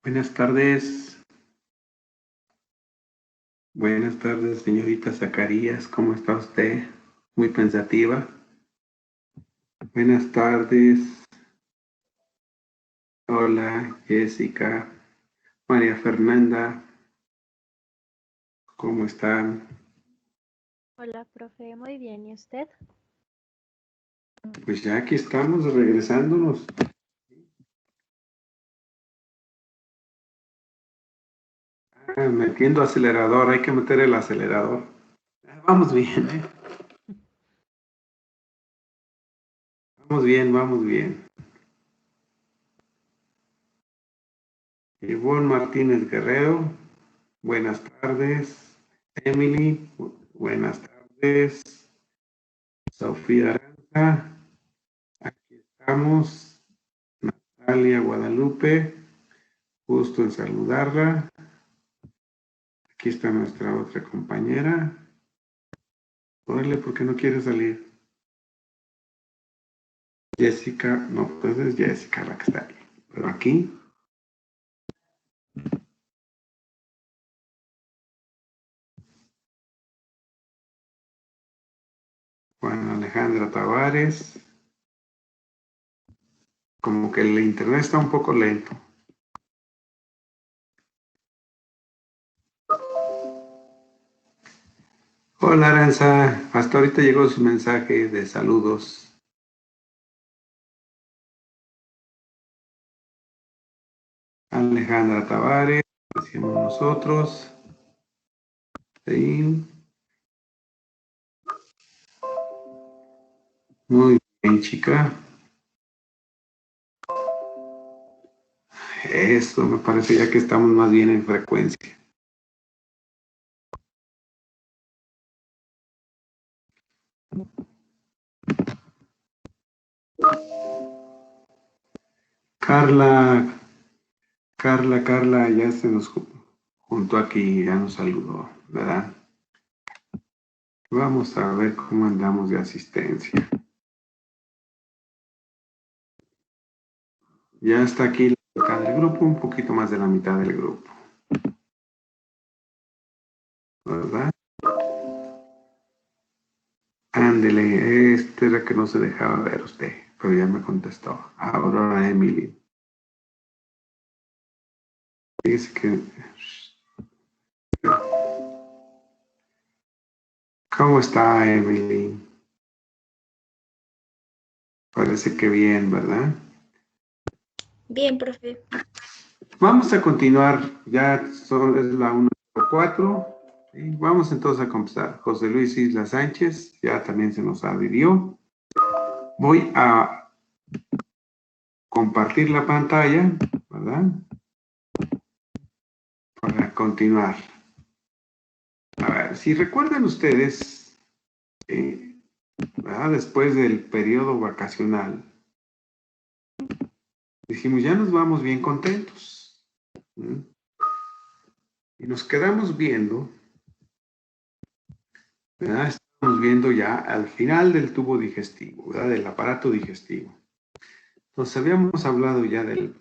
Buenas tardes. Buenas tardes, señorita Zacarías. ¿Cómo está usted? Muy pensativa. Buenas tardes. Hola, Jessica. María Fernanda. ¿Cómo están? Hola, profe. Muy bien. ¿Y usted? Pues ya aquí estamos regresándonos. Metiendo acelerador. Hay que meter el acelerador. Vamos bien, ¿eh? Vamos bien, vamos bien. Ivonne Martínez Guerrero. Buenas tardes. Emily. Buenas tardes. Sofía Aranza. Aquí estamos. Natalia Guadalupe. Gusto en saludarla. Aquí está nuestra otra compañera. Órale, ¿por qué no quiere salir? Jessica, no, pues es Jessica la que está ahí. Pero aquí. Juan Alejandra Tavares. Como que el internet está un poco lento. Hola Aranza, hasta ahorita llegó su mensaje de saludos. Alejandra Tavares, decimos nosotros. Sí. Muy bien, chica. Eso me parece ya que estamos más bien en frecuencia. Carla, ya se nos juntó aquí, ya nos saludó, ¿verdad? Vamos a ver cómo andamos de asistencia. Ya está aquí la mitad del grupo, un poquito más de la mitad del grupo. ¿Verdad? Ándele, este era que no se dejaba ver usted, pero ya me contestó. Aurora Emily. Dice que... ¿Cómo está Emily? Parece que bien, ¿verdad? Bien, profe. Vamos a continuar, ya es la 1:04. Vamos entonces a comenzar. José Luis Isla Sánchez, ya también se nos adhirió. Voy a compartir la pantalla, ¿verdad? Para continuar. A ver, si recuerdan ustedes, ¿verdad? Después del periodo vacacional, dijimos, ya nos vamos bien contentos. Y nos quedamos viendo, ¿verdad? Estamos viendo ya al final del tubo digestivo, ¿verdad? Del aparato digestivo. Entonces habíamos hablado ya del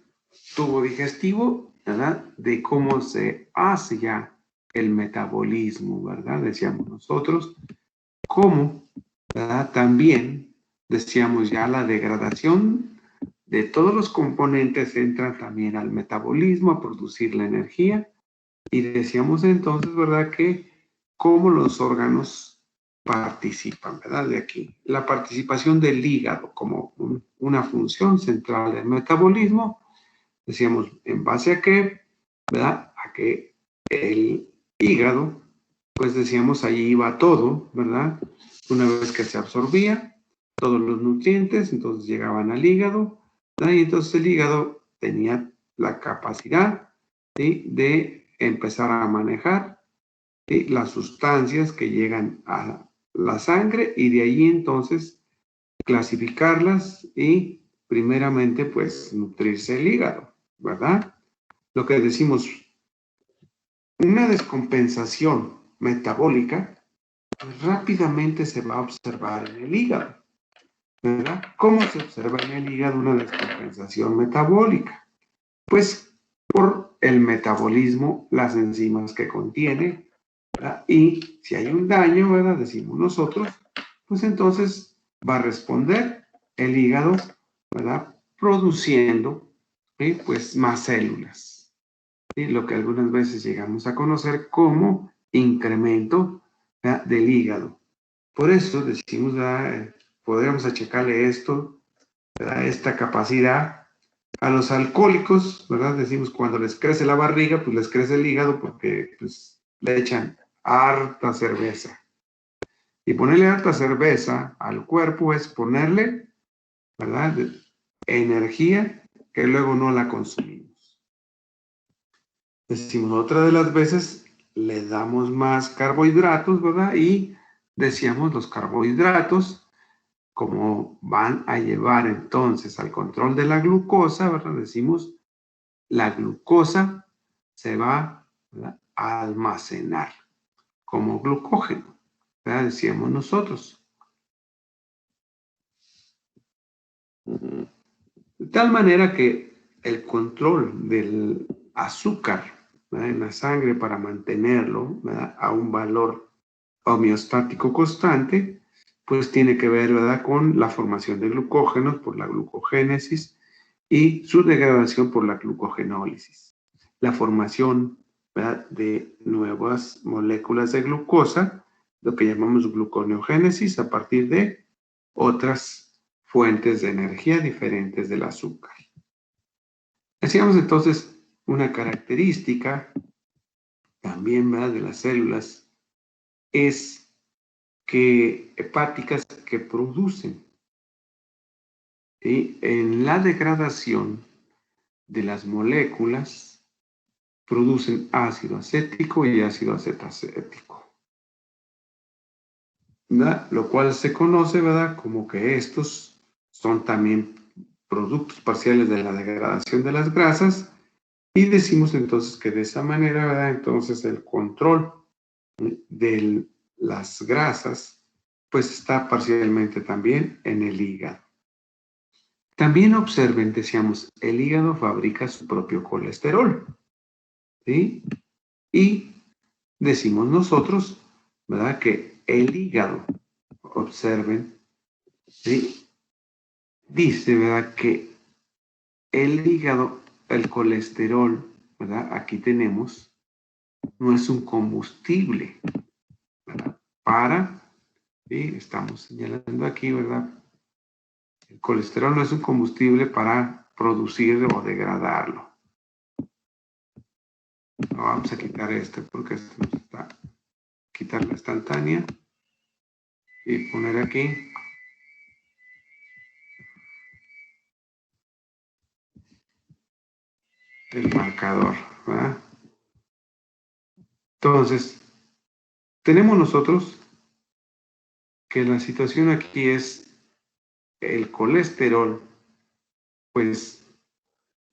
tubo digestivo, ¿verdad? De cómo se hace ya el metabolismo, ¿verdad? Decíamos nosotros. Cómo, ¿verdad? También decíamos ya la degradación de todos los componentes entra también al metabolismo, a producir la energía. Y decíamos entonces, ¿verdad? Que cómo los órganos participan, ¿verdad? De aquí. La participación del hígado como una función central del metabolismo. Decíamos, ¿en base a qué? ¿Verdad? A que el hígado, pues decíamos, allí iba todo, ¿verdad? Una vez que se absorbía todos los nutrientes, entonces llegaban al hígado, ¿verdad? Y entonces el hígado tenía la capacidad, ¿sí? De empezar a manejar, ¿sí? Las sustancias que llegan a la sangre y de ahí entonces clasificarlas y primeramente pues nutrirse el hígado, ¿verdad? Lo que decimos, una descompensación metabólica pues rápidamente se va a observar en el hígado, ¿verdad? ¿Cómo se observa en el hígado una descompensación metabólica? Pues por el metabolismo, las enzimas que contiene, ¿verdad? Y si hay un daño, ¿verdad? Decimos nosotros, pues entonces va a responder el hígado, ¿verdad? Produciendo, ¿sí? Pues más células, ¿sí? Lo que algunas veces llegamos a conocer como incremento, ¿verdad? Del hígado. Por eso decimos, ¿verdad? Podríamos achacarle esto, ¿verdad? Esta capacidad a los alcohólicos, ¿verdad? Decimos cuando les crece la barriga, pues les crece el hígado porque pues, le echan harta cerveza. Y ponerle harta cerveza al cuerpo es ponerle, ¿verdad? Energía que luego no la consumimos. Decimos, otra de las veces le damos más carbohidratos, ¿verdad? Y decíamos los carbohidratos, como van a llevar entonces al control de la glucosa, ¿verdad? Decimos, la glucosa se va, ¿verdad? A almacenar como glucógeno, ¿verdad? Decíamos nosotros. De tal manera que el control del azúcar, ¿verdad? En la sangre para mantenerlo, ¿verdad? A un valor homeostático constante, pues tiene que ver, ¿verdad? Con la formación de glucógenos por la glucogénesis y su degradación por la glucogenólisis. La formación, ¿verdad? De nuevas moléculas de glucosa, lo que llamamos gluconeogénesis, a partir de otras fuentes de energía diferentes del azúcar. Decíamos entonces una característica también, ¿verdad? De las células es que hepáticas que producen, ¿sí? En la degradación de las moléculas producen ácido acético y ácido acetacético, ¿verdad? Lo cual se conoce, ¿verdad? Como que estos son también productos parciales de la degradación de las grasas y decimos entonces que de esa manera, ¿verdad? Entonces el control de las grasas pues está parcialmente también en el hígado. También observen, decíamos, el hígado fabrica su propio colesterol, ¿sí? Y decimos nosotros, ¿verdad? Que el hígado, observen, ¿sí? Dice, ¿verdad? Que el hígado, el colesterol, ¿verdad? Aquí tenemos, no es un combustible, ¿verdad? ¿Sí? Estamos señalando aquí, ¿verdad? El colesterol no es un combustible para producir o degradarlo. No, vamos a quitar este porque esto nos está. Quitar la instantánea y poner aquí el marcador, ¿verdad? Entonces, tenemos nosotros que la situación aquí es el colesterol, pues,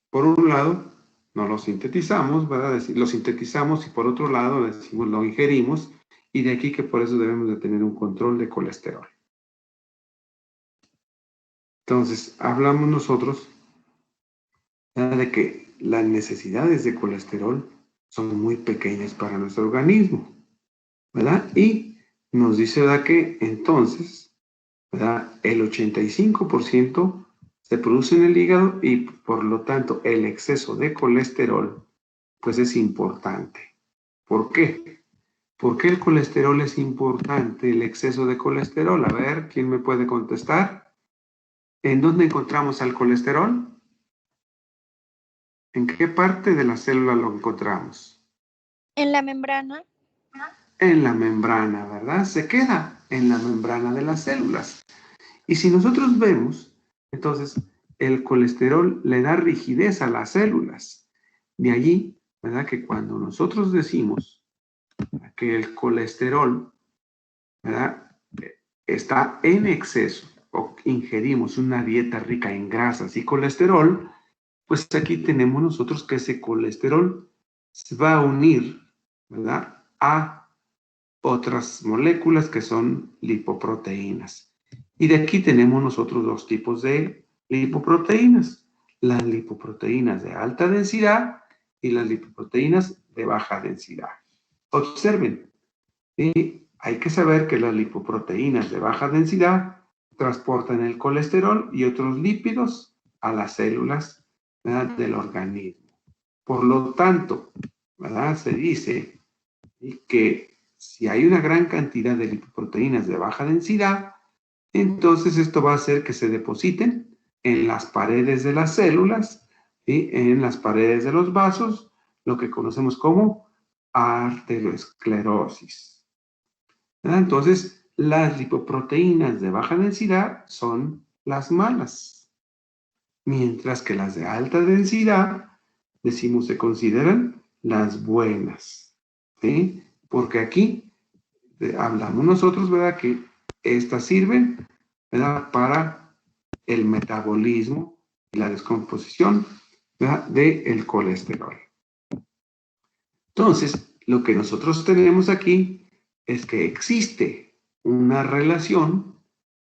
por un lado, no lo sintetizamos, ¿verdad? Lo sintetizamos y por otro lado, decimos, lo ingerimos y de aquí que por eso debemos de tener un control de colesterol. Entonces, hablamos nosotros, ¿verdad? De que las necesidades de colesterol son muy pequeñas para nuestro organismo, ¿verdad? Y nos dice, ¿verdad? Que entonces, ¿verdad? El 85% se produce en el hígado y por lo tanto el exceso de colesterol pues es importante. ¿Por qué? ¿Por qué el colesterol es importante, el exceso de colesterol? A ver, ¿quién me puede contestar? ¿En dónde encontramos al colesterol? ¿En qué parte de la célula lo encontramos? En la membrana. En la membrana, ¿verdad? Se queda en la membrana de las células. Y si nosotros vemos, entonces el colesterol le da rigidez a las células. De allí, ¿verdad? Que cuando nosotros decimos que el colesterol, ¿verdad? Está en exceso o ingerimos una dieta rica en grasas y colesterol, pues aquí tenemos nosotros que ese colesterol se va a unir, ¿verdad? A otras moléculas que son lipoproteínas. Y de aquí tenemos nosotros dos tipos de lipoproteínas. Las lipoproteínas de alta densidad y las lipoproteínas de baja densidad. Observen, hay que saber que las lipoproteínas de baja densidad transportan el colesterol y otros lípidos a las células, ¿verdad?, del organismo. Por lo tanto, ¿verdad?, se dice que si hay una gran cantidad de lipoproteínas de baja densidad, entonces esto va a hacer que se depositen en las paredes de las células, en las paredes de los vasos, lo que conocemos como arteriosclerosis, ¿verdad? Entonces, las lipoproteínas de baja densidad son las malas, mientras que las de alta densidad, decimos, se consideran las buenas, ¿sí? Porque aquí hablamos nosotros, ¿verdad?, que estas sirven, ¿verdad?, para el metabolismo y la descomposición, ¿verdad?, del colesterol. Entonces, lo que nosotros tenemos aquí es que existe una relación,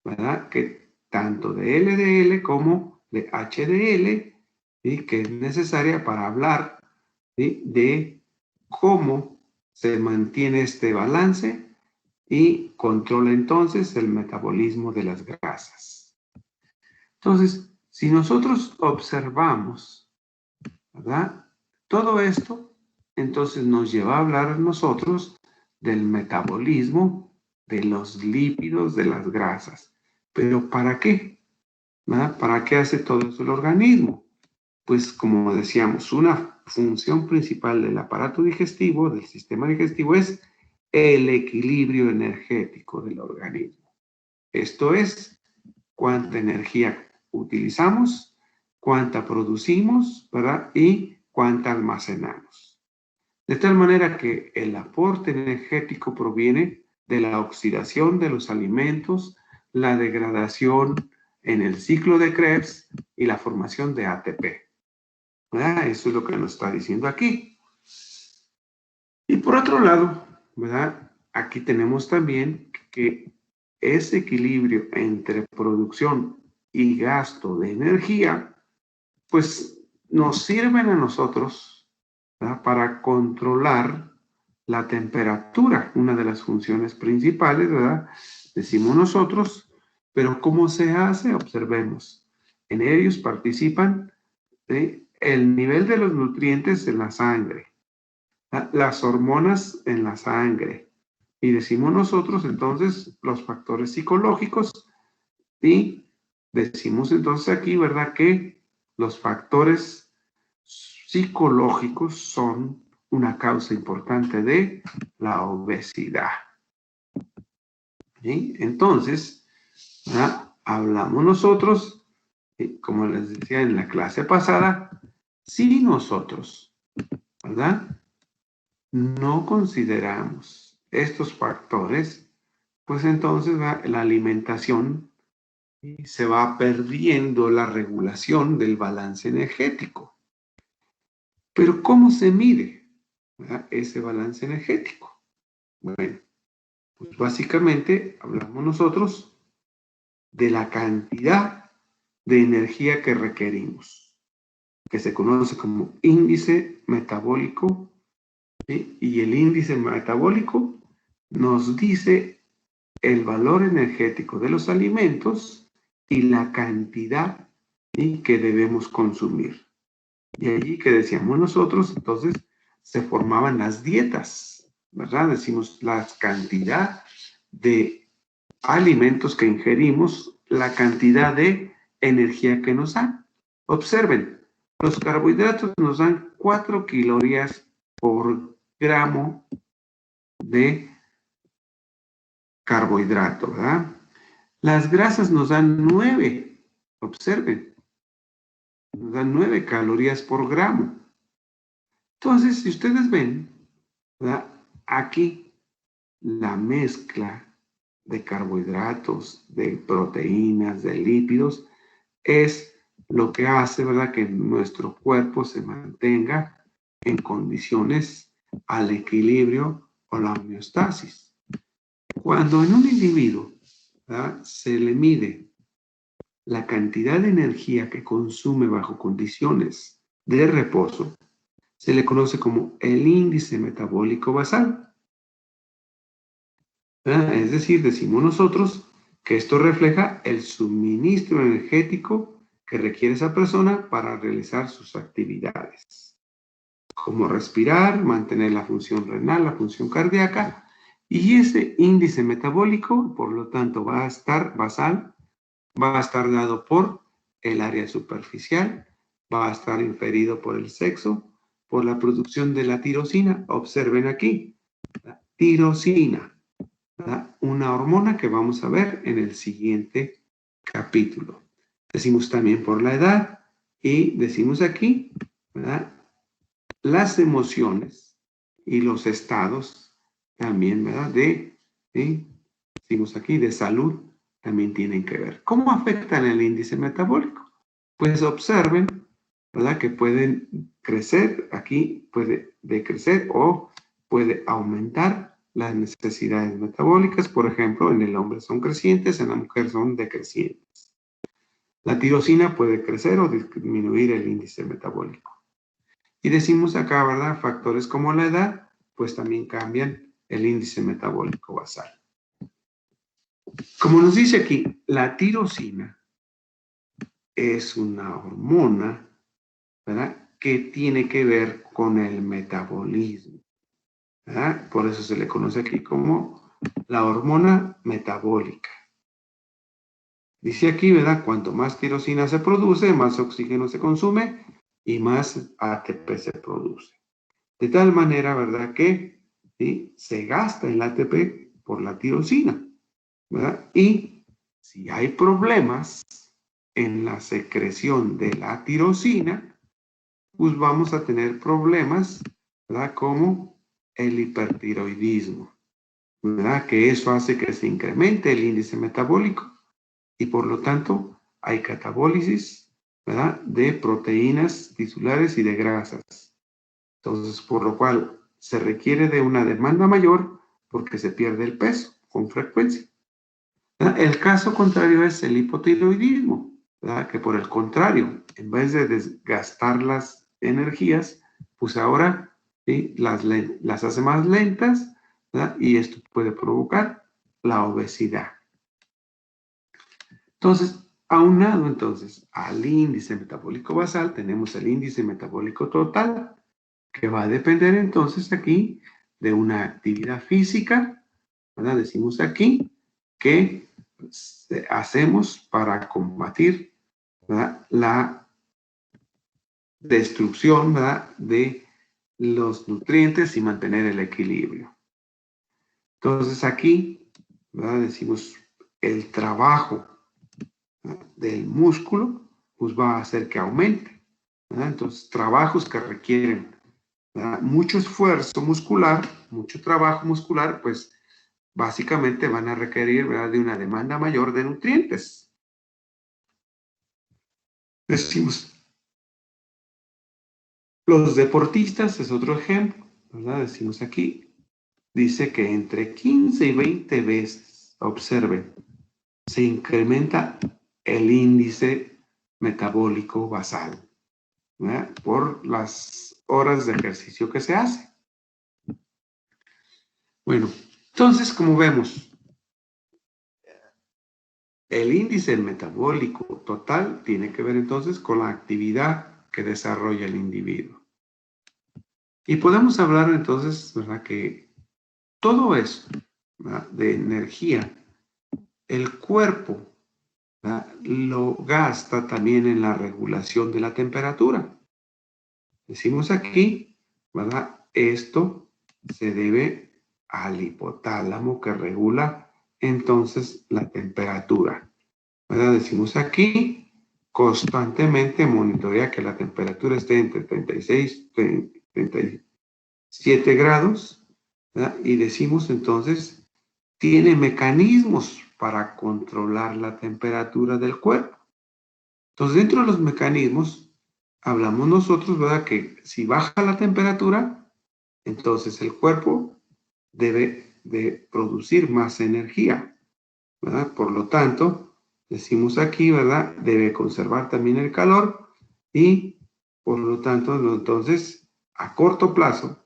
¿verdad?, que tanto de LDL como de HDL, ¿sí?, que es necesaria para hablar, ¿sí?, de cómo se mantiene este balance y controla entonces el metabolismo de las grasas. Entonces, si nosotros observamos, ¿verdad?, todo esto, entonces nos lleva a hablar nosotros del metabolismo de los lípidos, de las grasas. ¿Pero para qué? ¿Verdad? ¿Para qué hace todo eso el organismo? Pues como decíamos, una función principal del aparato digestivo, del sistema digestivo, es el equilibrio energético del organismo. Esto es, cuánta energía utilizamos, cuánta producimos, ¿verdad?, y cuánta almacenamos. De tal manera que el aporte energético proviene de la oxidación de los alimentos, la degradación en el ciclo de Krebs y la formación de ATP. ¿Verdad? Eso es lo que nos está diciendo aquí. Y por otro lado, ¿verdad?, aquí tenemos también que ese equilibrio entre producción y gasto de energía, pues nos sirven a nosotros, ¿verdad?, para controlar la temperatura, una de las funciones principales, ¿verdad?, decimos nosotros, pero ¿cómo se hace? Observemos. En ellos participan, ¿sí?, el nivel de los nutrientes en la sangre, las hormonas en la sangre, y decimos nosotros entonces los factores psicológicos, y decimos entonces aquí, ¿verdad?, que los factores psicológicos son una causa importante de la obesidad. ¿Sí? Entonces, ¿verdad?, hablamos nosotros, como les decía en la clase pasada, si nosotros, ¿verdad?, no consideramos estos factores, pues entonces la alimentación se va perdiendo la regulación del balance energético. Pero ¿cómo se mide, ¿verdad?, ese balance energético? Bueno, pues básicamente hablamos nosotros de la cantidad de energía que requerimos, que se conoce como índice metabólico, ¿sí? Y el índice metabólico nos dice el valor energético de los alimentos y la cantidad, ¿sí?, que debemos consumir. Y allí que decíamos nosotros, entonces se formaban las dietas, ¿verdad? Decimos la cantidad de alimentos que ingerimos, la cantidad de energía que nos dan. Observen, los carbohidratos nos dan 4 calorías por gramo de carbohidrato, ¿verdad? Las grasas nos dan 9, observen, nos dan 9 calorías por gramo. Entonces, si ustedes ven, ¿verdad?, aquí la mezcla de carbohidratos, de proteínas, de lípidos, es lo que hace, ¿verdad?, que nuestro cuerpo se mantenga en condiciones al equilibrio o la homeostasis. Cuando en un individuo, ¿verdad?, se le mide la cantidad de energía que consume bajo condiciones de reposo, se le conoce como el índice metabólico basal. ¿Verdad? Es decir, decimos nosotros que esto refleja el suministro energético que requiere esa persona para realizar sus actividades, como respirar, mantener la función renal, la función cardíaca, y ese índice metabólico, por lo tanto, va a estar basal, va a estar dado por el área superficial, va a estar inferido por el sexo, por la producción de la tirosina. Observen aquí, la tirosina, ¿verdad? Una hormona que vamos a ver en el siguiente capítulo. Decimos también por la edad y decimos aquí, ¿verdad? Las emociones y los estados también, ¿verdad? Decimos aquí, de salud también tienen que ver. ¿Cómo afectan el índice metabólico? Pues observen, ¿verdad? Que pueden crecer, aquí puede decrecer o puede aumentar las necesidades metabólicas. Por ejemplo, en el hombre son crecientes, en la mujer son decrecientes. La tirosina puede crecer o disminuir el índice metabólico. Y decimos acá, ¿verdad? Factores como la edad, pues también cambian el índice metabólico basal. Como nos dice aquí, la tirosina es una hormona, ¿verdad? Que tiene que ver con el metabolismo, ¿verdad? Por eso se le conoce aquí como la hormona metabólica. Dice aquí, ¿verdad? Cuanto más tirosina se produce, más oxígeno se consume y más ATP se produce. De tal manera, ¿verdad? Que ¿sí? Se gasta el ATP por la tirosina, ¿verdad? Y si hay problemas en la secreción de la tirosina, pues vamos a tener problemas, ¿verdad? Como el hipertiroidismo, ¿verdad? Que eso hace que se incremente el índice metabólico y por lo tanto hay catabólisis, ¿verdad? De proteínas tisulares y de grasas. Entonces, por lo cual se requiere de una demanda mayor porque se pierde el peso con frecuencia. ¿Verdad? El caso contrario es el hipotiroidismo, ¿verdad? Que por el contrario, en vez de desgastar las energías, pues ahora ¿sí? las hace más lentas, ¿verdad? Y esto puede provocar la obesidad. Entonces, aunado entonces al índice metabólico basal, tenemos el índice metabólico total, que va a depender entonces aquí de una actividad física, ¿verdad? Decimos aquí que hacemos para combatir, ¿verdad? La destrucción, ¿verdad? De los nutrientes y mantener el equilibrio. Entonces aquí, ¿verdad? Decimos el trabajo, ¿verdad? Del músculo, pues va a hacer que aumente, ¿verdad? Entonces trabajos que requieren, ¿verdad? Mucho esfuerzo muscular, mucho trabajo muscular, pues básicamente van a requerir, ¿verdad? De una demanda mayor de nutrientes. Decimos, los deportistas es otro ejemplo, ¿verdad? Decimos aquí, dice que entre 15 y 20 veces, observen, se incrementa el índice metabólico basal, ¿verdad? Por las horas de ejercicio que se hace. Bueno, entonces, como vemos, el índice metabólico total tiene que ver entonces con la actividad que desarrolla el individuo. Y podemos hablar entonces, ¿verdad? Que todo eso, ¿verdad? De energía, el cuerpo, ¿verdad? Lo gasta también en la regulación de la temperatura. Decimos aquí, ¿verdad? Esto se debe al hipotálamo que regula entonces la temperatura, ¿verdad? Decimos aquí, constantemente monitorea que la temperatura esté entre 36 y 37 grados, ¿verdad? Y decimos entonces, tiene mecanismos para controlar la temperatura del cuerpo. Entonces, dentro de los mecanismos, hablamos nosotros, ¿verdad? Que si baja la temperatura, entonces el cuerpo debe de producir más energía, ¿verdad? Por lo tanto, decimos aquí, ¿verdad? Debe conservar también el calor y, por lo tanto, entonces a corto plazo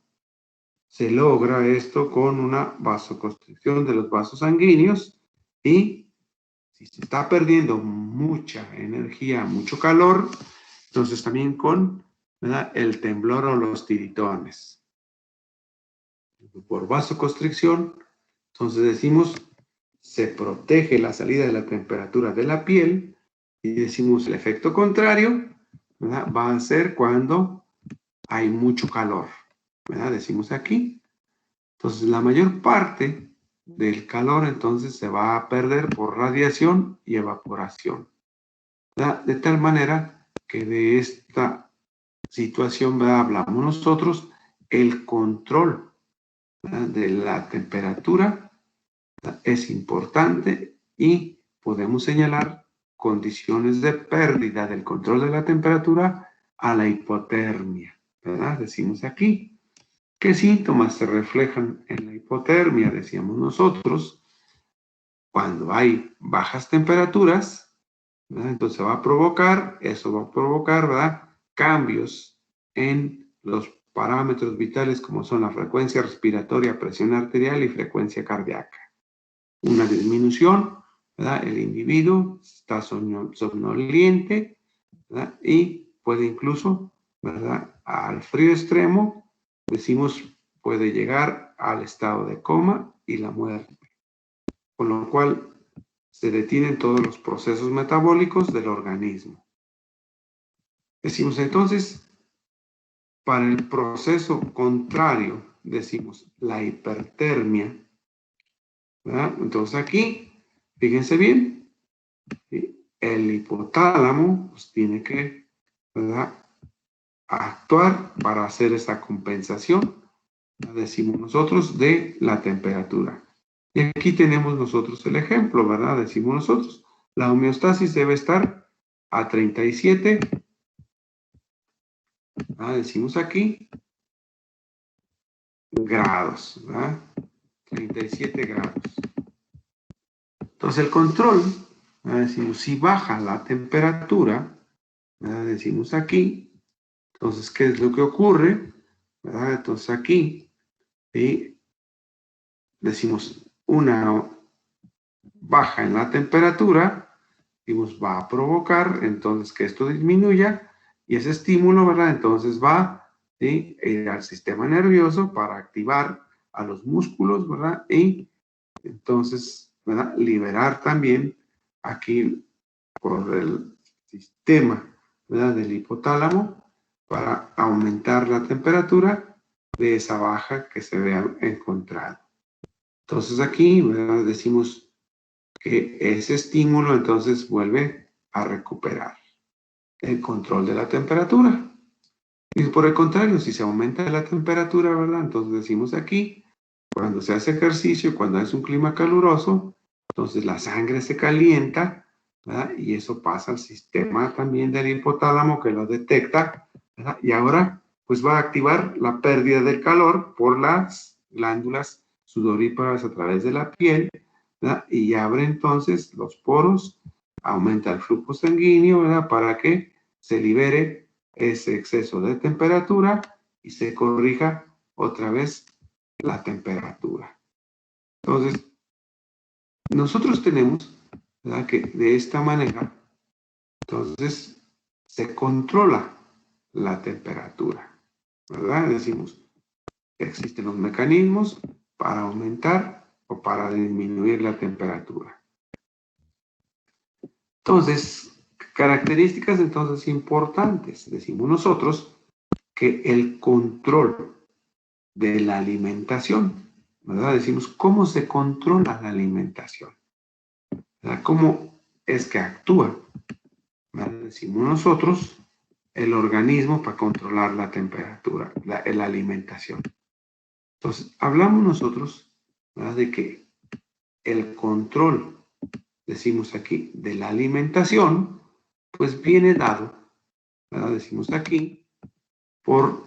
se logra esto con una vasoconstricción de los vasos sanguíneos y si se está perdiendo mucha energía, mucho calor, entonces también con, ¿verdad?, el temblor o los tiritones. Por vasoconstricción, entonces decimos, se protege la salida de la temperatura de la piel y decimos el efecto contrario, ¿verdad?, va a ser cuando hay mucho calor, ¿verdad? Decimos aquí. Entonces la mayor parte del calor entonces se va a perder por radiación y evaporación, ¿verdad? De tal manera que de esta situación, ¿verdad?, hablamos nosotros, el control, ¿verdad?, de la temperatura, ¿verdad?, es importante y podemos señalar condiciones de pérdida del control de la temperatura a la hipotermia, ¿verdad? Decimos aquí. ¿Qué síntomas se reflejan en la hipotermia? Decíamos nosotros, cuando hay bajas temperaturas, ¿verdad?, entonces eso va a provocar, ¿verdad?, cambios en los parámetros vitales como son la frecuencia respiratoria, presión arterial y frecuencia cardíaca. Una disminución, ¿verdad?, el individuo está somnoliente, ¿verdad?, y puede incluso, ¿verdad?, al frío extremo, decimos, puede llegar al estado de coma y la muerte, con lo cual se detienen todos los procesos metabólicos del organismo. Decimos entonces, para el proceso contrario, decimos la hipertermia, ¿verdad? Entonces aquí, fíjense bien, ¿sí?, el hipotálamo pues, tiene que, ¿verdad?, actuar para hacer esta compensación, decimos nosotros, de la temperatura. Y aquí tenemos nosotros el ejemplo, ¿verdad? Decimos nosotros, la homeostasis debe estar a 37, ¿verdad?, decimos aquí, grados, ¿verdad? 37 grados. Entonces el control, ¿verdad?, decimos, si baja la temperatura, ¿verdad?, decimos aquí, entonces, ¿qué es lo que ocurre? ¿Verdad? Entonces aquí, ¿sí?, decimos una baja en la temperatura, decimos, va a provocar entonces que esto disminuya y ese estímulo, ¿verdad?, entonces va, ¿sí?, a ir al sistema nervioso para activar a los músculos, ¿verdad?, y entonces, ¿verdad?, liberar también aquí por el sistema, ¿verdad?, del hipotálamo para aumentar la temperatura de esa baja que se vea encontrado. Entonces aquí, ¿verdad?, decimos que ese estímulo entonces vuelve a recuperar el control de la temperatura. Y por el contrario, si se aumenta la temperatura, ¿verdad?, entonces decimos aquí, cuando se hace ejercicio, cuando es un clima caluroso, entonces la sangre se calienta, ¿verdad?, y eso pasa al sistema también del hipotálamo que lo detecta, ¿verdad?, y ahora pues va a activar la pérdida del calor por las glándulas sudoríparas a través de la piel, ¿verdad?, y abre entonces los poros, aumenta el flujo sanguíneo, ¿verdad?, para que se libere ese exceso de temperatura y se corrija otra vez la temperatura. Entonces, nosotros tenemos, ¿verdad?, que de esta manera, entonces, se controla la temperatura, ¿verdad? Decimos, existen los mecanismos para aumentar o para disminuir la temperatura. Entonces, características entonces importantes. Decimos nosotros que el control de la alimentación, ¿verdad? Decimos, ¿cómo se controla la alimentación? ¿Verdad? ¿Cómo es que actúa? ¿Verdad? Decimos nosotros, el organismo para controlar la temperatura, la alimentación. Entonces, hablamos nosotros, ¿verdad?, de que el control, decimos aquí, de la alimentación, pues viene dado, ¿verdad?, decimos aquí, por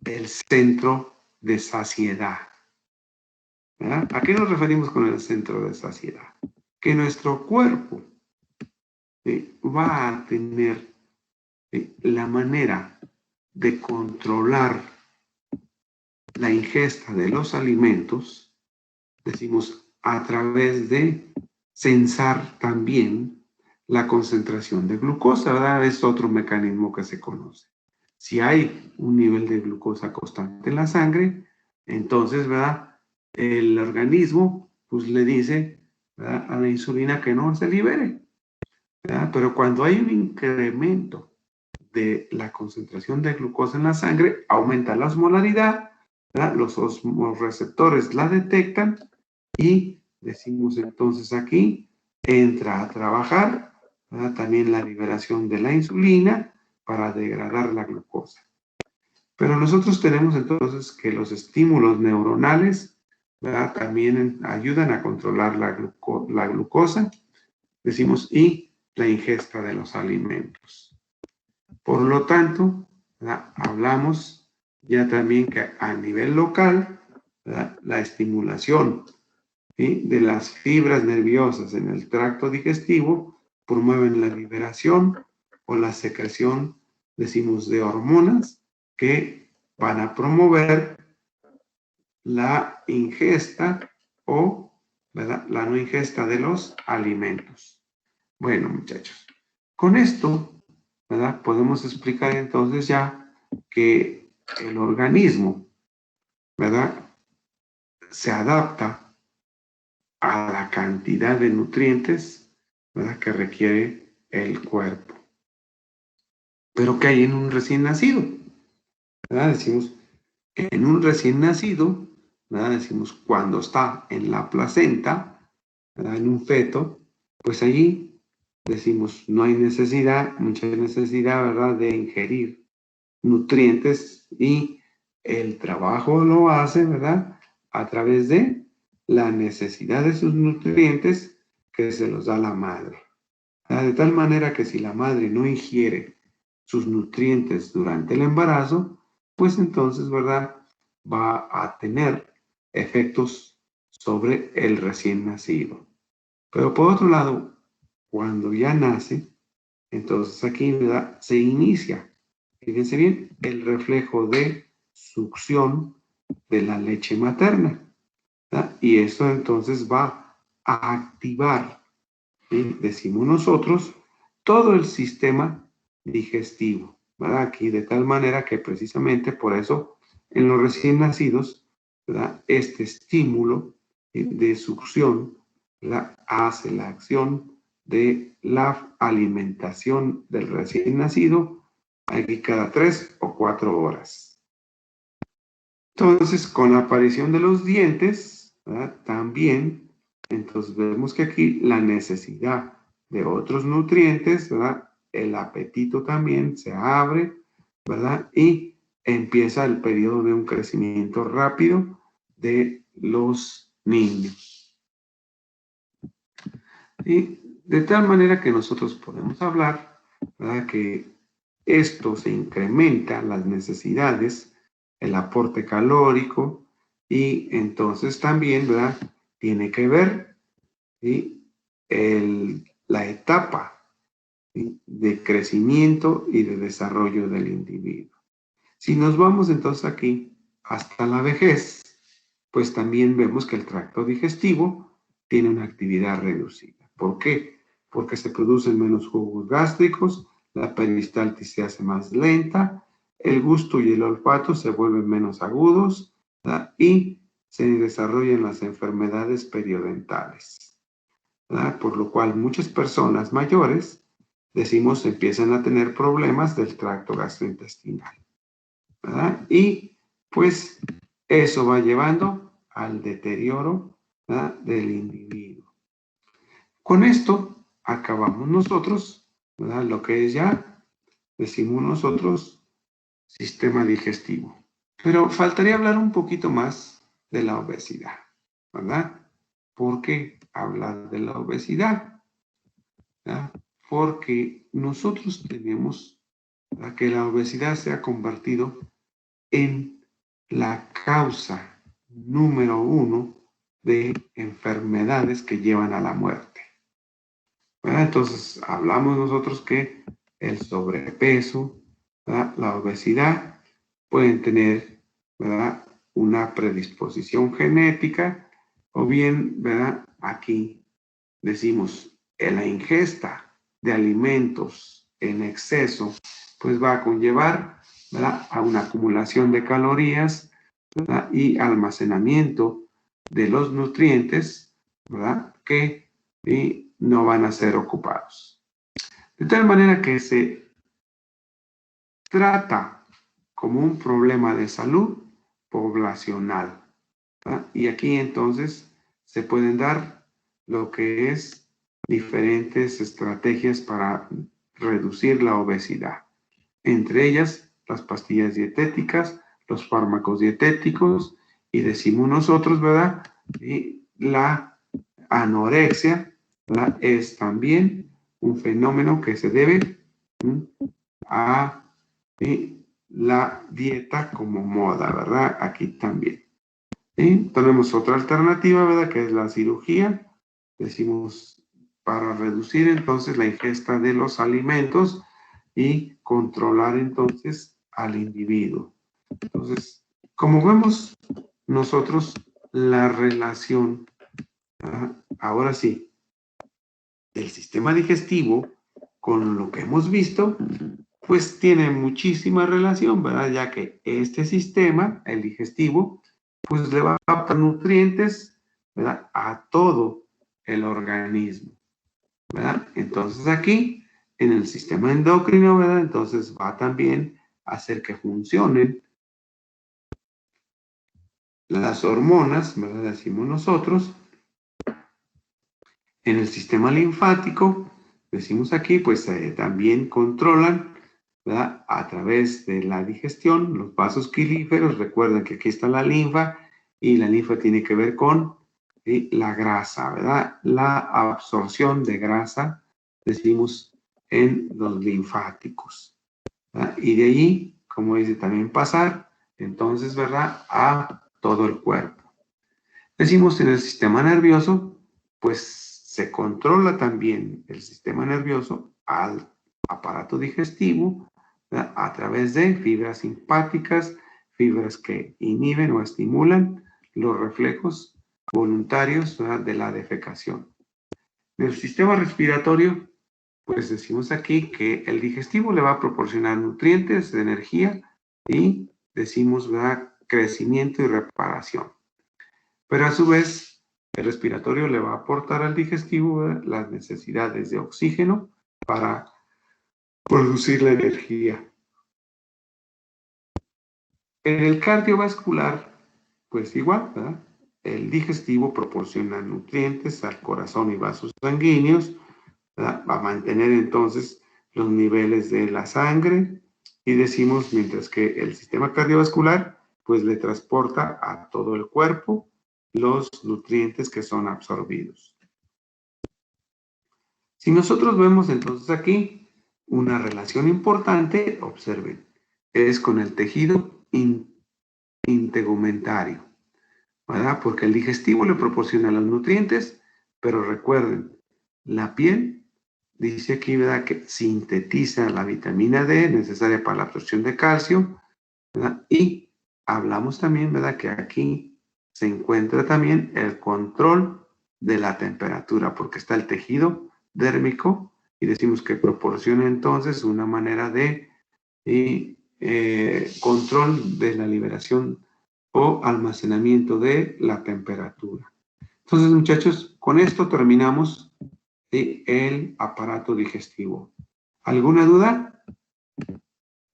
el centro de saciedad. ¿Verdad? ¿A qué nos referimos con el centro de saciedad? Que nuestro cuerpo va a tener la manera de controlar la ingesta de los alimentos, decimos, a través de censar también la concentración de glucosa, ¿verdad? Es otro mecanismo que se conoce. Si hay un nivel de glucosa constante en la sangre, entonces, ¿verdad? El organismo, pues le dice, ¿verdad?, a la insulina que no se libere, ¿verdad? Pero cuando hay un incremento de la concentración de glucosa en la sangre, aumenta la osmolaridad, ¿verdad? Los osmoreceptores la detectan y decimos entonces aquí, entra a trabajar, ¿verdad?, también la liberación de la insulina para degradar la glucosa. Pero nosotros tenemos entonces que los estímulos neuronales, ¿verdad?, también ayudan a controlar la glucosa, decimos, y la ingesta de los alimentos. Por lo tanto, ¿verdad?, hablamos ya también que a nivel local, ¿verdad?, la estimulación, ¿sí?, de las fibras nerviosas en el tracto digestivo promueven la liberación o la secreción, decimos, de hormonas que van a promover la ingesta o, ¿verdad?, la no ingesta de los alimentos. Bueno, muchachos, con esto, ¿verdad?, podemos explicar entonces ya que el organismo, ¿verdad?, se adapta a la cantidad de nutrientes, ¿verdad?, que requiere el cuerpo. Pero ¿qué hay en un recién nacido? ¿Verdad? Decimos que en un recién nacido, ¿verdad?, decimos cuando está en la placenta, ¿verdad?, en un feto, pues allí decimos no hay necesidad, mucha necesidad, ¿verdad?, de ingerir nutrientes, y el trabajo lo hace, ¿verdad?, a través de la necesidad de sus nutrientes que se los da la madre. De tal manera que si la madre no ingiere sus nutrientes durante el embarazo, pues entonces, ¿verdad?, va a tener efectos sobre el recién nacido. Pero por otro lado, cuando ya nace, entonces aquí, ¿verdad?, se inicia, fíjense bien, el reflejo de succión de la leche materna, ¿verdad? Y eso entonces va a activar, ¿sí?, decimos nosotros, todo el sistema digestivo, ¿verdad? Aquí de tal manera que precisamente por eso en los recién nacidos, ¿verdad?, este estímulo de succión, ¿verdad?, hace la acción de la alimentación del recién nacido aquí cada 3 o 4 horas. Entonces, con la aparición de los dientes, ¿verdad?, también, entonces vemos que aquí la necesidad de otros nutrientes, ¿verdad?, el apetito también se abre, ¿verdad?, y empieza el periodo de un crecimiento rápido de los niños. Y de tal manera que nosotros podemos hablar, ¿verdad?, que esto se incrementa las necesidades, el aporte calórico, y entonces también, ¿verdad?, tiene que ver, ¿sí?, la etapa, ¿sí?, de crecimiento y de desarrollo del individuo. Si nos vamos entonces aquí hasta la vejez, pues también vemos que el tracto digestivo tiene una actividad reducida. ¿Por qué? Porque se producen menos jugos gástricos, la peristaltis se hace más lenta, el gusto y el olfato se vuelven menos agudos, ¿verdad?, y se desarrollan las enfermedades periodentales, ¿verdad?, por lo cual muchas personas mayores, decimos, empiezan a tener problemas del tracto gastrointestinal, ¿verdad? Y pues eso va llevando al deterioro, ¿verdad?, del individuo. Con esto acabamos nosotros, ¿verdad?, lo que es ya, decimos nosotros, sistema digestivo. Pero faltaría hablar un poquito más de la obesidad, ¿verdad? ¿Por qué hablar de la obesidad? ¿Verdad? Porque nosotros tenemos, ¿verdad?, que la obesidad se ha convertido en la causa número 1 de enfermedades que llevan a la muerte, ¿verdad? Entonces, hablamos nosotros que el sobrepeso, ¿verdad?, la obesidad, pueden tener, ¿verdad?, una predisposición genética, o bien, ¿verdad? Aquí decimos, en la ingesta de alimentos en exceso, pues va a conllevar, ¿verdad?, a una acumulación de calorías, ¿verdad?, y almacenamiento de los nutrientes, ¿verdad?, que no van a ser ocupados. De tal manera que se trata como un problema de salud poblacional, ¿verdad? Y aquí entonces se pueden dar lo que es diferentes estrategias para reducir la obesidad. Entre ellas, las pastillas dietéticas, los fármacos dietéticos, y decimos nosotros, ¿verdad? Y la anorexia, ¿verdad?, es también un fenómeno que se debe a la dieta como moda, ¿verdad? Aquí también. Tenemos otra alternativa, ¿verdad?, que es la cirugía. Decimos, para reducir entonces la ingesta de los alimentos y controlar entonces al individuo. Entonces, como vemos nosotros la relación, ahora sí, del sistema digestivo con lo que hemos visto, pues tiene muchísima relación, ¿verdad? Ya que este sistema, el digestivo, pues le va a dar nutrientes, ¿verdad?, a todo el organismo, ¿verdad? Entonces aquí, en el sistema endocrino, ¿verdad?, entonces va también a hacer que funcionen las hormonas, ¿verdad?, decimos nosotros. En el sistema linfático, decimos aquí, pues también controlan, ¿verdad?, a través de la digestión, los vasos quilíferos. Recuerden que aquí está la linfa, y la linfa tiene que ver con la grasa, ¿verdad? La absorción de grasa, decimos, en los linfáticos, ¿verdad? Y de ahí, como dice, también pasar, entonces, ¿verdad?, a todo el cuerpo. Decimos en el sistema nervioso, pues se controla también el sistema nervioso al aparato digestivo, ¿verdad?, a través de fibras simpáticas, fibras que inhiben o estimulan los reflejos voluntarios, ¿verdad?, de la defecación. En el sistema respiratorio, pues decimos aquí que el digestivo le va a proporcionar nutrientes de energía y decimos, ¿verdad?, crecimiento y reparación. Pero a su vez, el respiratorio le va a aportar al digestivo, ¿verdad?, las necesidades de oxígeno para producir la energía. En el cardiovascular, pues igual, ¿verdad?, el digestivo proporciona nutrientes al corazón y vasos sanguíneos, ¿verdad?, va a mantener entonces los niveles de la sangre, y decimos, mientras que el sistema cardiovascular, pues le transporta a todo el cuerpo los nutrientes que son absorbidos. Si nosotros vemos entonces aquí una relación importante, observen, es con el tejido integumentario, ¿verdad? Porque el digestivo le proporciona los nutrientes, pero recuerden, la piel dice aquí, ¿verdad?, que sintetiza la vitamina D necesaria para la absorción de calcio, ¿verdad? Y hablamos también, ¿verdad?, que aquí se encuentra también el control de la temperatura, porque está el tejido dérmico, y decimos que proporciona entonces una manera de control de la liberación o almacenamiento de la temperatura. Entonces, muchachos, con esto terminamos el aparato digestivo. ¿Alguna duda?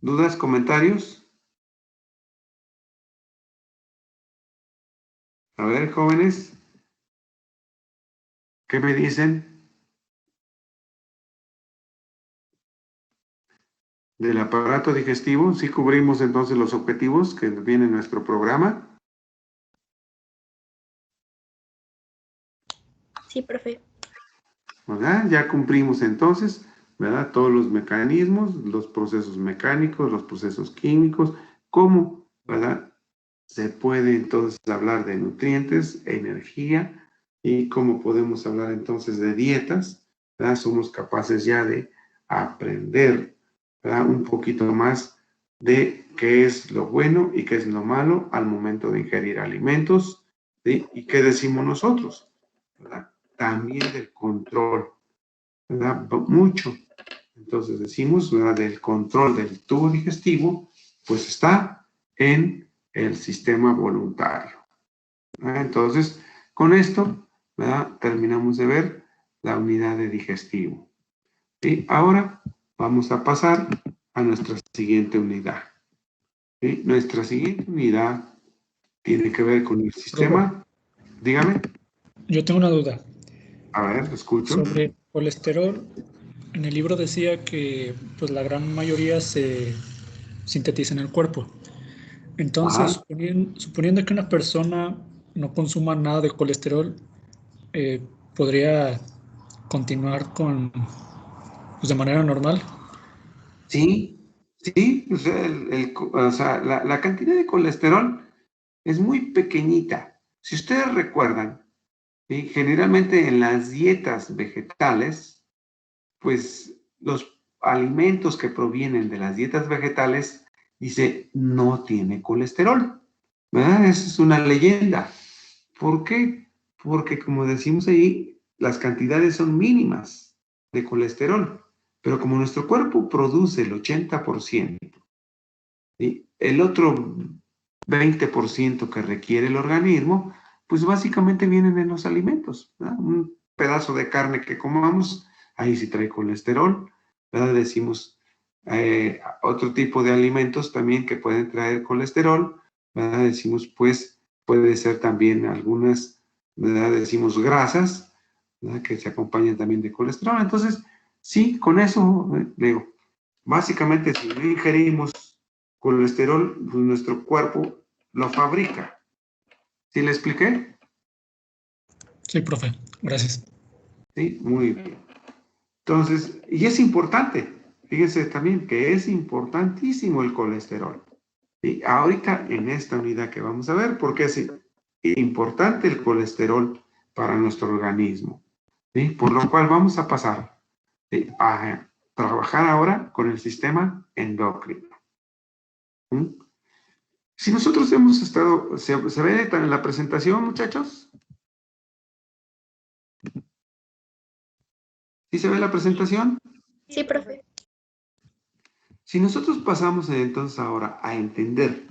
¿Dudas, comentarios? A ver, jóvenes, ¿qué me dicen del aparato digestivo? ¿Sí cubrimos entonces los objetivos que viene en nuestro programa? Sí, profe. ¿Verdad? Ya cumplimos entonces, ¿verdad?, todos los mecanismos, los procesos mecánicos, los procesos químicos, cómo, ¿verdad?, se puede entonces hablar de nutrientes, energía, y cómo podemos hablar entonces de dietas, ¿verdad? Somos capaces ya de aprender, ¿verdad?, un poquito más de qué es lo bueno y qué es lo malo al momento de ingerir alimentos, ¿sí? Y qué decimos nosotros, ¿verdad? También del control, ¿verdad? Mucho. Entonces decimos, ¿verdad? Del control del tubo digestivo, pues está en el sistema voluntario. ¿Verdad? Entonces, con esto, ¿verdad? Terminamos de ver la unidad de digestivo. ¿Sí? Ahora vamos a pasar a nuestra siguiente unidad. ¿Sí? Nuestra siguiente unidad tiene que ver con el sistema. Dígame. Yo tengo una duda. A ver, escucho. Sobre colesterol, en el libro decía que pues la gran mayoría se sintetiza en el cuerpo. Entonces, Ajá. suponiendo que una persona no consuma nada de colesterol, podría continuar con pues, de manera normal. Sí, sí, o sea, o sea, la cantidad de colesterol es muy pequeñita. Si ustedes recuerdan, ¿sí? Generalmente en las dietas vegetales, pues los alimentos que provienen de las dietas vegetales, dice, no tiene colesterol, ¿verdad? Esa es una leyenda. ¿Por qué? Porque como decimos ahí, las cantidades son mínimas de colesterol, pero como nuestro cuerpo produce el 80%, ¿sí? El otro 20% que requiere el organismo, pues básicamente vienen en los alimentos, ¿verdad? Un pedazo de carne que comamos, ahí sí trae colesterol, ¿verdad? Decimos otro tipo de alimentos también que pueden traer colesterol, ¿verdad? Decimos, pues, puede ser también algunas, ¿verdad? Decimos grasas, ¿verdad? Que se acompañan también de colesterol. Entonces, sí, con eso, digo, básicamente si no ingerimos colesterol, pues nuestro cuerpo lo fabrica. ¿Sí le expliqué? Sí, profe, gracias. Sí, muy bien. Entonces, y es importante, fíjense también que es importantísimo el colesterol. Y ahorita en esta unidad que vamos a ver, porque es importante el colesterol para nuestro organismo. ¿Sí? Por lo cual vamos a pasar, ¿sí? A trabajar ahora con el sistema endocrino. ¿Sí? Si nosotros hemos estado, ¿se ve en la presentación, muchachos? ¿Sí se ve la presentación? Sí, profe. Si nosotros pasamos entonces ahora a entender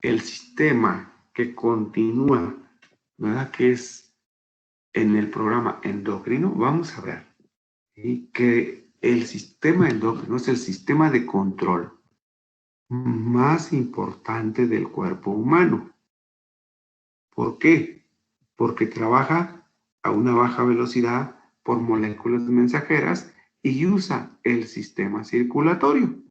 el sistema que continúa, ¿verdad? Que es en el programa endocrino, vamos a ver, ¿sí? Que el sistema endocrino es el sistema de control más importante del cuerpo humano. ¿Por qué? Porque trabaja a una baja velocidad por moléculas mensajeras y usa el sistema circulatorio,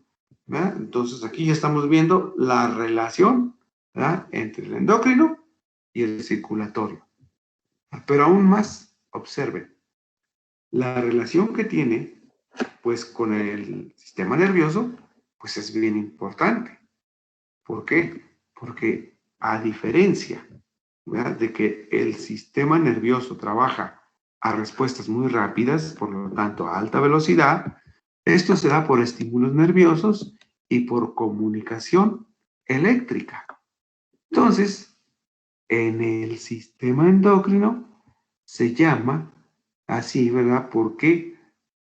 ¿verdad? Entonces aquí ya estamos viendo la relación, ¿verdad? Entre el endocrino y el circulatorio. Pero aún más, observen, la relación que tiene pues con el sistema nervioso pues es bien importante. ¿Por qué? Porque a diferencia, ¿verdad?, de que el sistema nervioso trabaja a respuestas muy rápidas, por lo tanto a alta velocidad, esto se da por estímulos nerviosos y por comunicación eléctrica. Entonces, en el sistema endocrino se llama así, ¿verdad? Porque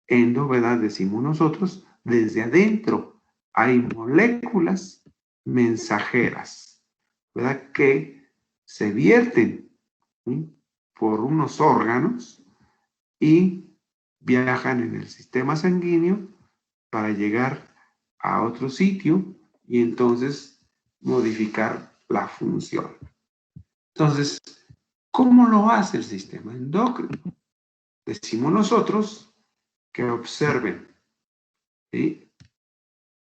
endo, ¿verdad? Decimos nosotros, desde adentro hay moléculas mensajeras, ¿verdad? Que se vierten, ¿sí?, por unos órganos y viajan en el sistema sanguíneo para llegar a otro sitio y entonces modificar la función. Entonces, ¿cómo lo hace el sistema endocrino? Decimos nosotros que observen, ¿sí?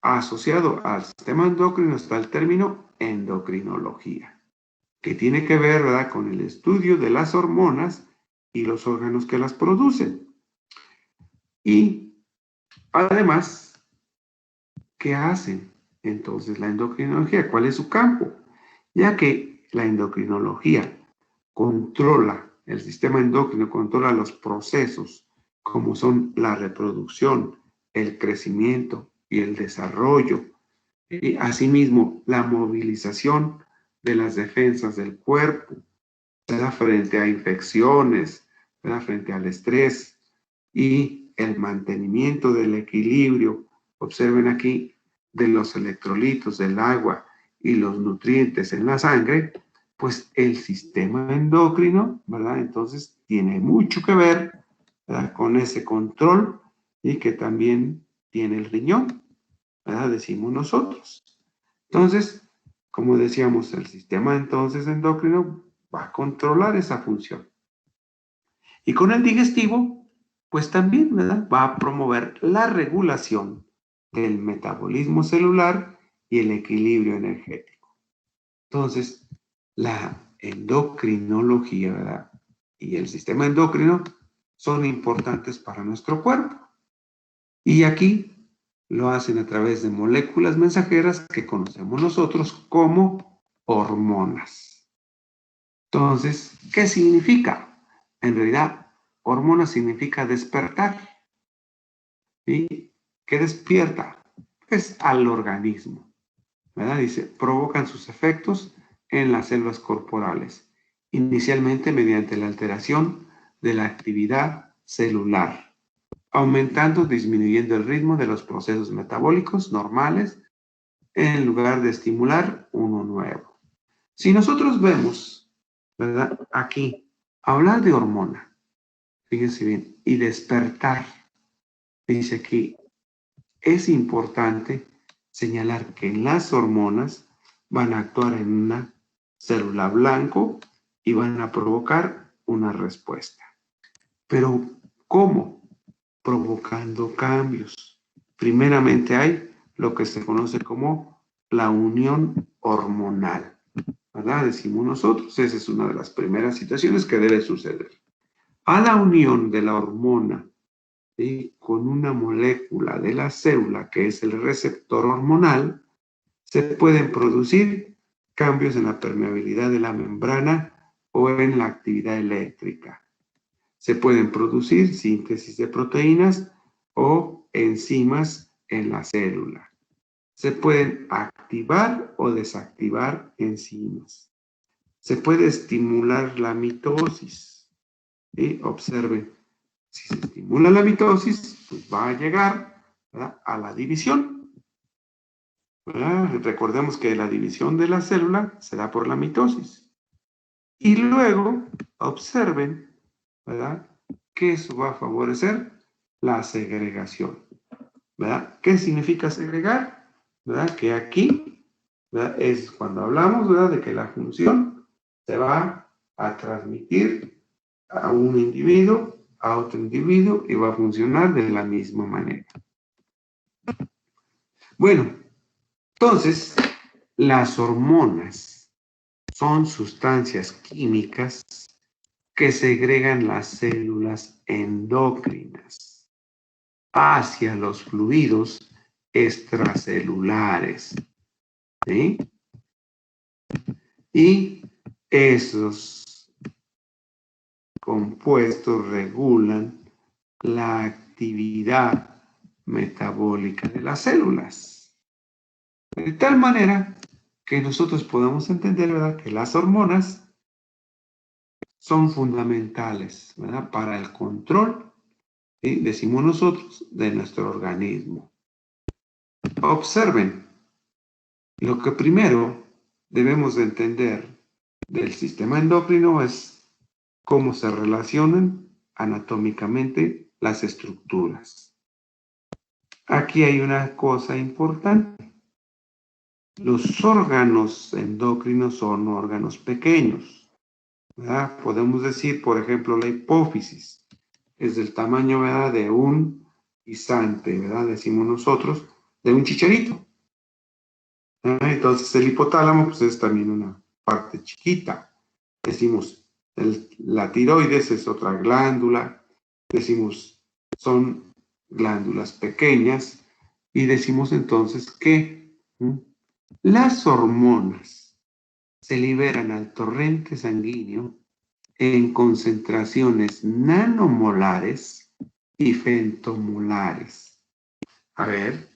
Asociado al sistema endocrino está el término endocrinología, que tiene que ver, ¿verdad?, con el estudio de las hormonas y los órganos que las producen. Y además, ¿qué hacen entonces la endocrinología? ¿Cuál es su campo? Ya que la endocrinología controla, el sistema endocrino controla los procesos como son la reproducción, el crecimiento y el desarrollo, Y asimismo, la movilización de las defensas del cuerpo, ¿verdad? Frente a infecciones, ¿verdad? Frente al estrés y el mantenimiento del equilibrio. Observen aquí de los electrolitos del agua y los nutrientes en la sangre, pues el sistema endocrino, ¿verdad? Entonces tiene mucho que ver, ¿verdad? Con ese control y que también tiene el riñón, ¿verdad? Decimos nosotros. Entonces, como decíamos, el sistema entonces endocrino va a controlar esa función. Y con el digestivo, pues también, ¿verdad? Va a promover la regulación del metabolismo celular y el equilibrio energético. Entonces, la endocrinología, ¿verdad? Y el sistema endocrino son importantes para nuestro cuerpo. Y aquí lo hacen a través de moléculas mensajeras que conocemos nosotros como hormonas. Entonces, ¿qué significa? En realidad, hormona significa despertar. ¿Y qué despierta? Pues al organismo, ¿verdad? Dice, provocan sus efectos en las células corporales, inicialmente mediante la alteración de la actividad celular, aumentando o disminuyendo el ritmo de los procesos metabólicos normales en lugar de estimular uno nuevo. Si nosotros vemos, ¿verdad? Aquí, hablar de hormona, fíjense bien, y despertar, dice aquí, es importante señalar que las hormonas van a actuar en una célula blanco y van a provocar una respuesta. Pero, ¿cómo? Provocando cambios. Primeramente hay lo que se conoce como la unión hormonal, ¿verdad? Decimos nosotros, esa es una de las primeras situaciones que debe suceder. A la unión de la hormona, ¿sí?, con una molécula de la célula, que es el receptor hormonal, se pueden producir cambios en la permeabilidad de la membrana o en la actividad eléctrica. Se pueden producir síntesis de proteínas o enzimas en la célula. Se pueden activar o desactivar enzimas. Se puede estimular la mitosis. Y observen, si se estimula la mitosis, pues va a llegar, ¿verdad?, a la división, ¿verdad? Recordemos que la división de la célula se da por la mitosis. Y luego, observen, ¿verdad?, que eso va a favorecer la segregación, ¿verdad? ¿Qué significa segregar? ¿Verdad? Que aquí, ¿verdad?, es cuando hablamos, ¿verdad?, de que la función se va a transmitir a un individuo, a otro individuo, y va a funcionar de la misma manera. Bueno, entonces, las hormonas son sustancias químicas que segregan las células endocrinas hacia los fluidos extracelulares, ¿sí? Y esos compuestos regulan la actividad metabólica de las células. De tal manera que nosotros podemos entender, ¿verdad?, que las hormonas son fundamentales, ¿verdad?, para el control, ¿sí?, decimos nosotros, de nuestro organismo. Observen, lo que primero debemos de entender del sistema endocrino es cómo se relacionan anatómicamente las estructuras. Aquí hay una cosa importante. Los órganos endocrinos son órganos pequeños, ¿verdad? Podemos decir, por ejemplo, la hipófisis es del tamaño, ¿verdad?, de un guisante, ¿verdad?, decimos nosotros, de un chicharito. Entonces el hipotálamo, pues, es también una parte chiquita. Decimos, la tiroides es otra glándula. Decimos, son glándulas pequeñas. Y decimos entonces que las hormonas se liberan al torrente sanguíneo en concentraciones nanomolares y femtomolares. A ver,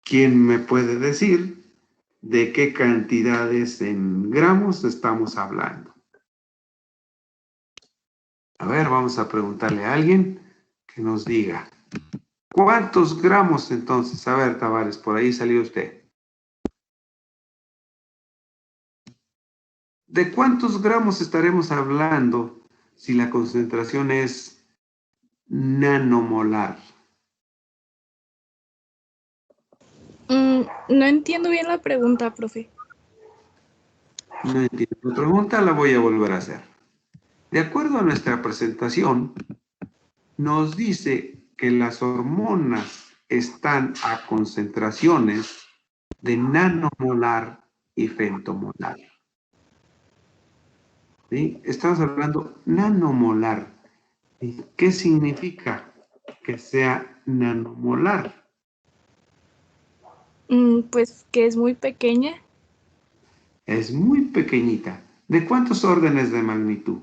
¿Quién me puede decir de qué cantidades en gramos estamos hablando? A ver, vamos a preguntarle a alguien que nos diga. ¿Cuántos gramos entonces? A ver, Tavares, por ahí salió usted. ¿De cuántos gramos estaremos hablando si la concentración es nanomolar? No entiendo bien la pregunta, profe. No entiendo. La pregunta la voy a volver a hacer. De acuerdo a nuestra presentación, nos dice que las hormonas están a concentraciones de nanomolar y femtomolar. ¿Sí? Estamos hablando nanomolar. ¿Y qué significa que sea nanomolar? Pues que es muy pequeña. Es muy pequeñita. ¿De cuántos órdenes de magnitud?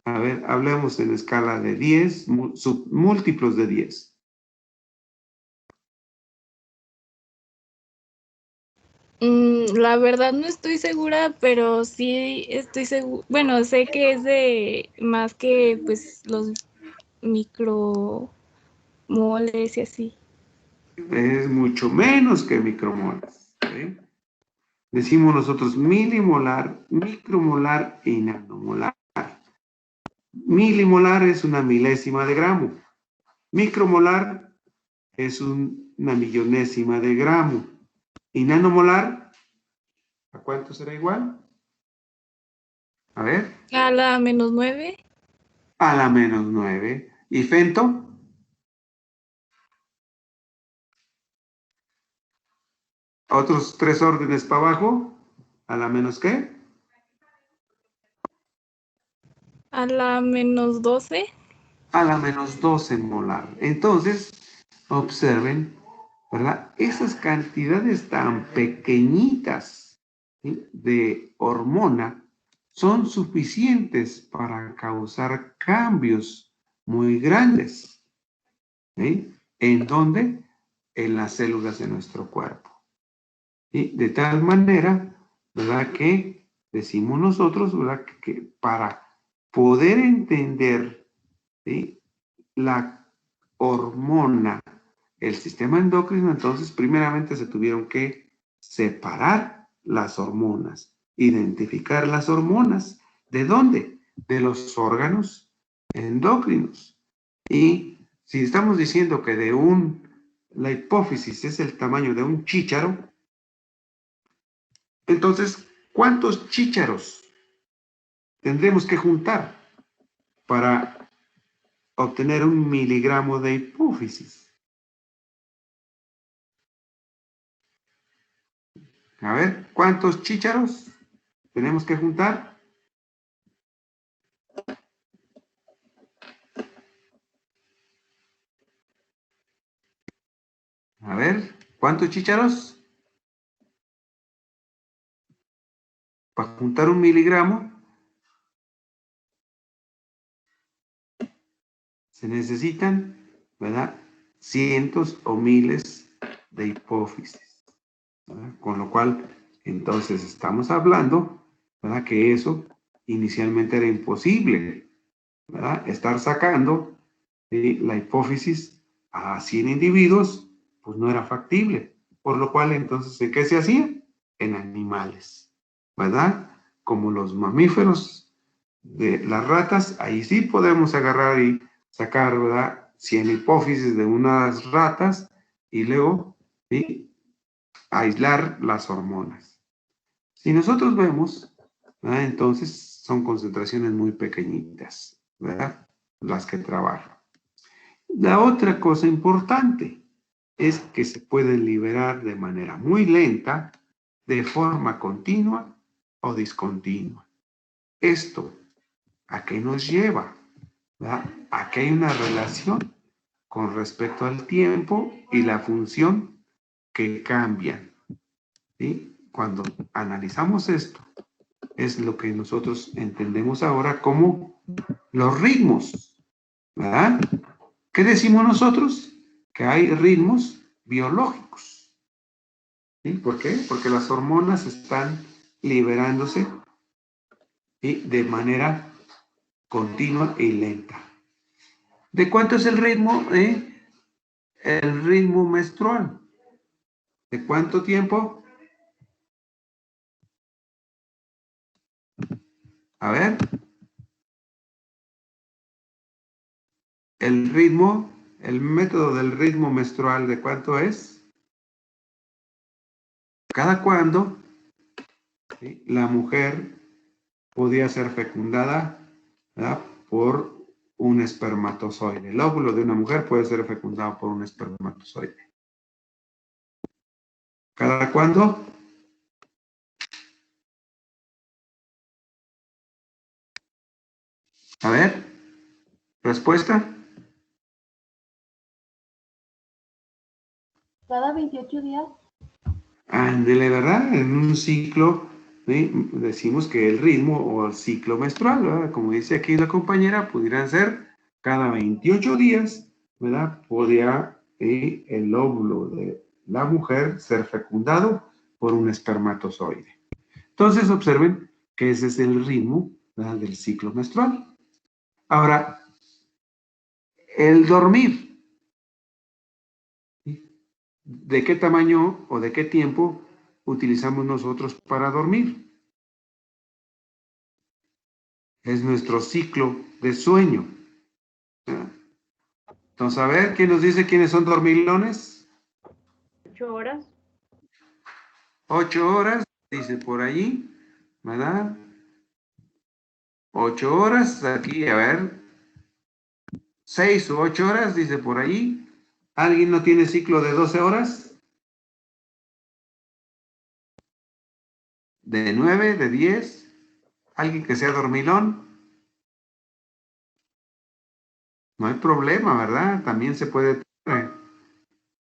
A ver, hablemos en escala de 10, múltiplos de 10. La verdad no estoy segura, pero sí estoy segura. Bueno, sé que es de más que pues los micromoles y así. Es mucho menos que micromoles. ¿Sí? Decimos nosotros milimolar, micromolar y nanomolar. Milimolar es una milésima de gramo. Micromolar es una millonésima de gramo. Y nanomolar, ¿a cuánto será igual? A ver. A la -9. A la -9. ¿Y femto? Otros 3 órdenes para abajo. ¿A la menos qué? A la -12. A la -12 molar. Entonces, observen, ¿verdad? Esas cantidades tan pequeñitas, ¿sí?, de hormona son suficientes para causar cambios muy grandes. ¿Sí? ¿En dónde? En las células de nuestro cuerpo. ¿Sí? De tal manera, ¿verdad?, que decimos nosotros, ¿verdad?, que para poder entender, ¿sí?, la hormona, el sistema endocrino, entonces primeramente se tuvieron que separar las hormonas, identificar las hormonas. ¿De dónde? De los órganos endocrinos. Y si estamos diciendo que la hipófisis es el tamaño de un chícharo, entonces, ¿cuántos chícharos tendremos que juntar para obtener 1 miligramo de hipófisis? A ver, ¿cuántos chícharos tenemos que juntar? A ver, ¿cuántos chícharos? Para juntar 1 miligramo se necesitan, ¿verdad?, cientos o miles de hipófisis, ¿verdad? Con lo cual, entonces estamos hablando, ¿verdad?, que eso inicialmente era imposible, ¿verdad? Estar sacando la hipófisis a 100 individuos, pues no era factible. Por lo cual, entonces, ¿en qué se hacía? En animales, ¿verdad? Como los mamíferos, de las ratas, ahí sí podemos agarrar y sacar, ¿verdad?, 100 hipófisis de unas ratas y luego, ¿sí?, aislar las hormonas. Si nosotros vemos, ¿verdad?, entonces son concentraciones muy pequeñitas, ¿verdad?, las que trabajan. La otra cosa importante es que se pueden liberar de manera muy lenta, de forma continua o discontinua. ¿Esto a qué nos lleva? ¿Verdad? A que hay una relación con respecto al tiempo y la función que cambian. ¿Sí? Cuando analizamos esto, es lo que nosotros entendemos ahora como los ritmos, ¿verdad? ¿Qué decimos nosotros? Que hay ritmos biológicos. ¿Sí? ¿Por qué? Porque las hormonas están liberándose, ¿sí?, de manera continua y lenta. ¿De cuánto es el ritmo? El ritmo menstrual. ¿De cuánto tiempo? A ver. El ritmo, el método del ritmo menstrual, ¿de cuánto es? ¿Cada cuándo, sí, la mujer podía ser fecundada, ¿verdad?, por un espermatozoide? El óvulo de una mujer puede ser fecundado por un espermatozoide. ¿Cada cuándo? A ver, respuesta. Cada 28 días. Ándele, ¿verdad? En un ciclo, ¿sí?, decimos que el ritmo o el ciclo menstrual, ¿verdad?, como dice aquí la compañera, pudieran ser cada 28 días, ¿verdad?, podía el óvulo de la mujer ser fecundado por un espermatozoide. Entonces observen que ese es el ritmo, ¿verdad?, del ciclo menstrual. Ahora, el dormir, ¿sí?, ¿de qué tamaño o de qué tiempo utilizamos nosotros para dormir? Es nuestro ciclo de sueño. Entonces, a ver, ¿quién nos dice quiénes son dormilones? 8 horas. 8 horas, dice por allí, ¿verdad? 8 horas, aquí, a ver. 6 u 8 horas, dice por allí. ¿Alguien no tiene ciclo de 12 horas? ¿De 9, de 10? ¿Alguien que sea dormilón? No hay problema, ¿verdad? También se puede tener,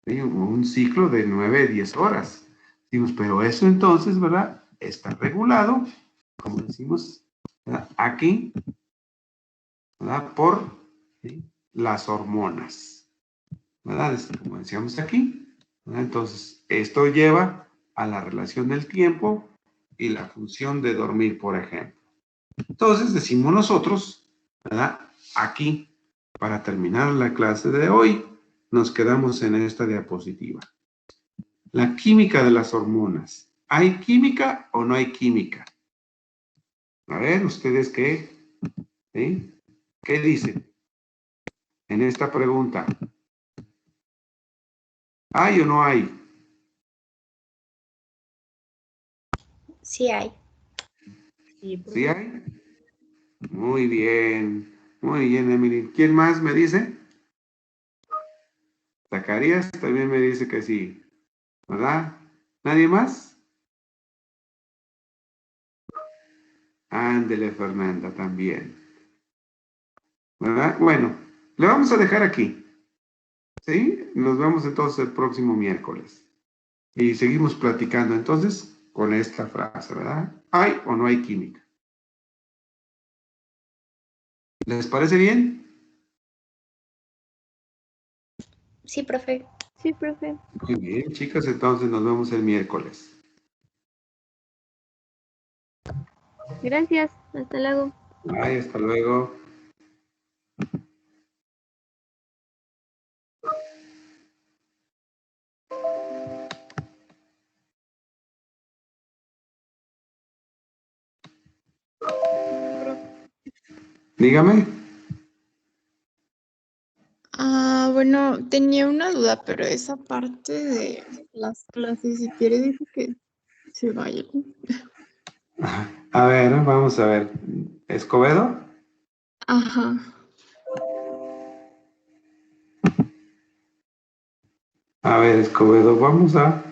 ¿sí?, un ciclo de 9, 10 horas. Decimos, pero eso entonces, ¿verdad?, está regulado, como decimos, ¿verdad?, aquí, ¿verdad?, por, ¿sí?, las hormonas, ¿verdad?, como decíamos aquí, ¿verdad? Entonces, esto lleva a la relación del tiempo y la función de dormir, por ejemplo. Entonces, decimos nosotros, ¿verdad?, aquí, para terminar la clase de hoy, nos quedamos en esta diapositiva. La química de las hormonas. ¿Hay química o no hay química? A ver, ¿ustedes qué? ¿Sí? ¿Qué dicen en esta pregunta? ¿Hay o no hay? Sí hay. ¿Sí hay? Muy bien, Emily. ¿Quién más me dice? Zacarías también me dice que sí, ¿verdad? ¿Nadie más? Ándele, Fernanda, también, ¿verdad? Bueno, le vamos a dejar aquí, ¿sí? Nos vemos entonces el próximo miércoles. Y seguimos platicando entonces con esta frase, ¿verdad? ¿Hay o no hay química? ¿Les parece bien? Sí, profe. Sí, profe. Muy bien, chicas, entonces nos vemos el miércoles. Gracias. Hasta luego. Ay, hasta luego. Dígame. Bueno, tenía una duda, pero esa parte de las clases, si quiere, dijo que se vaya. A ver, vamos a ver. ¿Escobedo? Ajá. A ver, Escobedo, vamos a